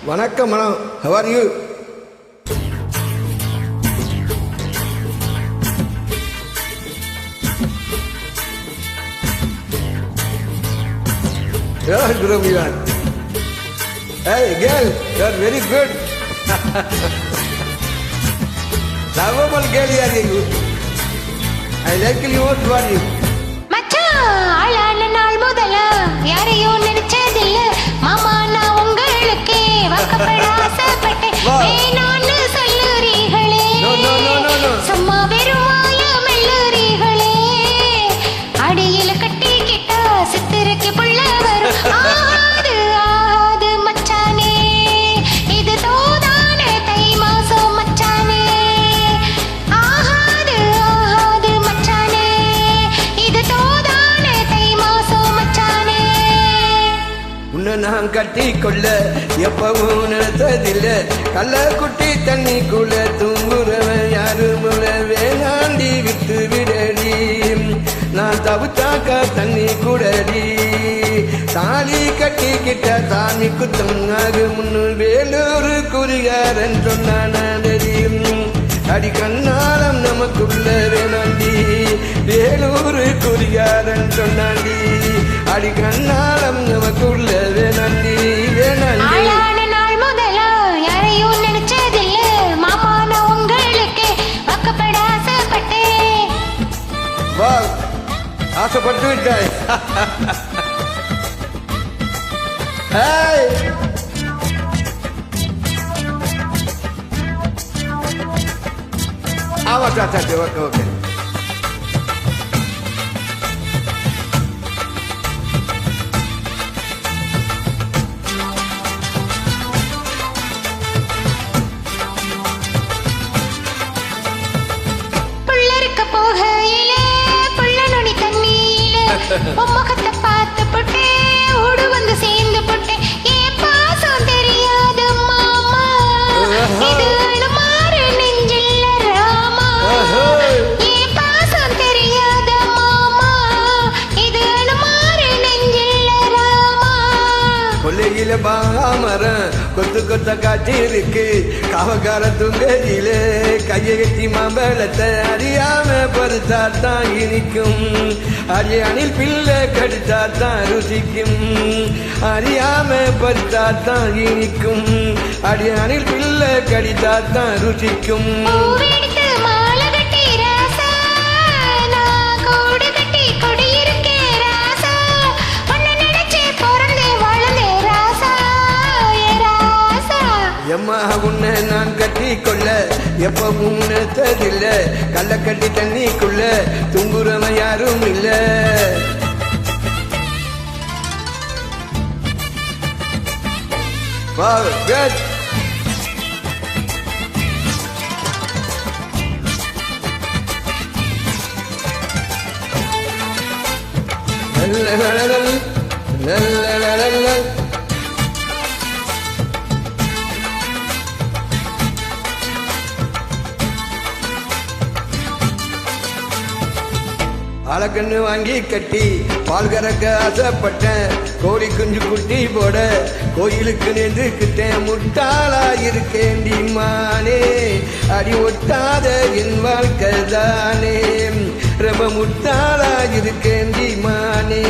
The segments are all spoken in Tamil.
வணக்கம் மனம். How are you? Yeah, good Milan. Hey girl, you are very good. Lovable girl are you? I like you most for you. மச்சான் ஆளான நாள் முதல்ல யாரையும் நினைச்சதில்ல மாமா நான் உங்களுக்கு வாக்கப்பட ஆசைப்பட்டேன் வேணான்னு சொல்லுறீங்களே சும்மா வெறும் வாயா மெல்லுறீங்களே அடியில கட்டிக்கிட்டா சித்திரைக்கு புள்ள வரும் ஆது ஆது மச்சானே இது தோதான தை மாசம் மச்சானே ஆகாது ஆகாது மச்சானே இது தோதான தை மாசம் மச்சானே உன்னை நான் கட்டி கொள்ள எப்பவும் நினைத்ததில்லை கள்ள குட்டி தண்ணிக்குள்ள தூங்குறவன் யாரும் வேணாண்டி விட்டு விடடி நான் தவிச்சாக்கா தண்ணி கூடடி தாலி கட்டிக்கிட்ட சாமி குத்தம் முன்னு வேலூர் குறிகாரன் சொன்னானடி அடி கண்ணாலம் நமக்குள்ள வேணாண்டி வேலூர் குறிகாரன் சொன்னாண்டி அடி கண்ணாலம் நமக்குள்ள வேணாண்டி வேணாண்டி ஆளான நாள் முதல்ல யாரையும் நினைச்சதில்ல மாமா நான் உங்களுக்கு வாக்கப்பட ஆசைப்பட்டேன் வா ஆசைப்பட்டு விட்டாய் Hey! ஓகே புள்ளருக்க போகையிலே புள்ள நுனி தண்ணியிலே முகத்தை பார்த்து போட்டே ஓடு வந்து சேர்ந்து போட்டே ஏன் பாசம் தெரியாது மாமா இது அனுமாரு நெஞ்சில்ல ராமா ஏன் பாசம் தெரியாத மாமா இது அனுமாரு நெஞ்சில்ல ராமா கொல்லையில பாமரம் கொத்து கொத்த காட்டி இருக்கு காவக்கார துங்கையிலே கையை கட்டி மாம்பழத்தை அறியாம பறித்தாத்தான் இனிக்கும் அரிய அணில் பிள்ளை கடித்தாத்தான் ருசிக்கும் அறியாம பறித்தாத்தான் இனிக்கும் அரிய அணில் பிள்ளை கடித்தாத்தான் ருசிக்கும் பூவெடுத்து மாலை கட்டி ராசா நான் கூடு கட்டி கொடியிருக்கேன் ராசா உன்னை நினைச்சே பிறந்தே வளர்ந்தே ராசா ஏ ராசா எம்மா உன்னை நான் கட்டி கொள்ள எப்பவும் நினைத்ததில்ல கள்ள கட்டி தண்ணிக்குள்ள துங்குறவன் யாரும் இல்ல வா குட் அழகன்னு வாங்கி கட்டி பால் கறக்க ஆசைப்பட்டேன் கோழி குஞ்சு குட்டி போட கோயிலுக்கு நின்றுக்கிட்டேன் முட்டாளா இருக்கேன் மானே அடி ஒட்டாத என் வாழ்க்கை தானே ரொம்ப முட்டாளா இருக்கேன் மானே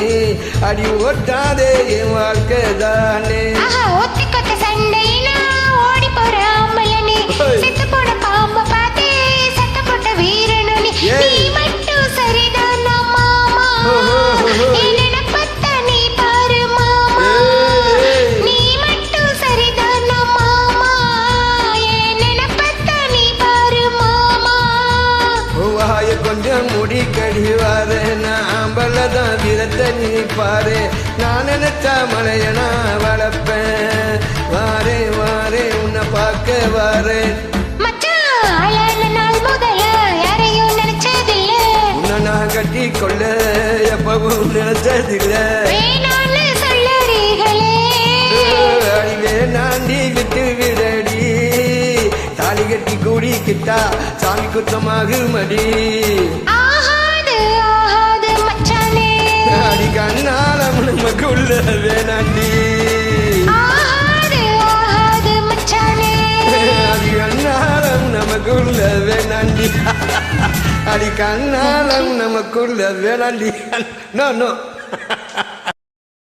அடி ஒட்டாத என் வாழ்க்கை தானே ஒத்திக்கொத்த சண்டைனா ஓடி போற ஆம்பளனே செத்து போன பாம்ப பார்த்தே சட்ட போட்ட வீரனே நீ மட்டும் சரிதானா மாமா என்ன பத்த நீ பாரு மாமா நீ மட்டும் சரிதானா மாமா என்ன பத்த நீ பாரு மாமா வாய கொஞ்சம் முடி கடிவாரு நான் ஆம்பளதான் விரத்த நீ பாரு நான் நினைச்சா மலைய நான் வளர்ப்பேன் வாரே வாரே உன்னை பார்க்க வாரேன் மச்சான் ஆளான நாள் முதல்ல யாரையும் நினைச்சதில்ல உன்னை நான் கட்டி கொள்ள எப்பவும் நினைச்சதில்ல வேணான்னு சொல்லுறீங்களே அடிவே நாண்டி விட்டு விடடி தாலி கட்டி கூடிக்கிட்டா சாமி குத்தமாகுமடி ஆகாது ஆகாது மச்சானே அடி கண்ணால நமக்குள்ள வேணாண்டி ஆகாது ஆகாது அடி கண்ணாலம் நமக்குள்ள வேளாண்டி நோ நோ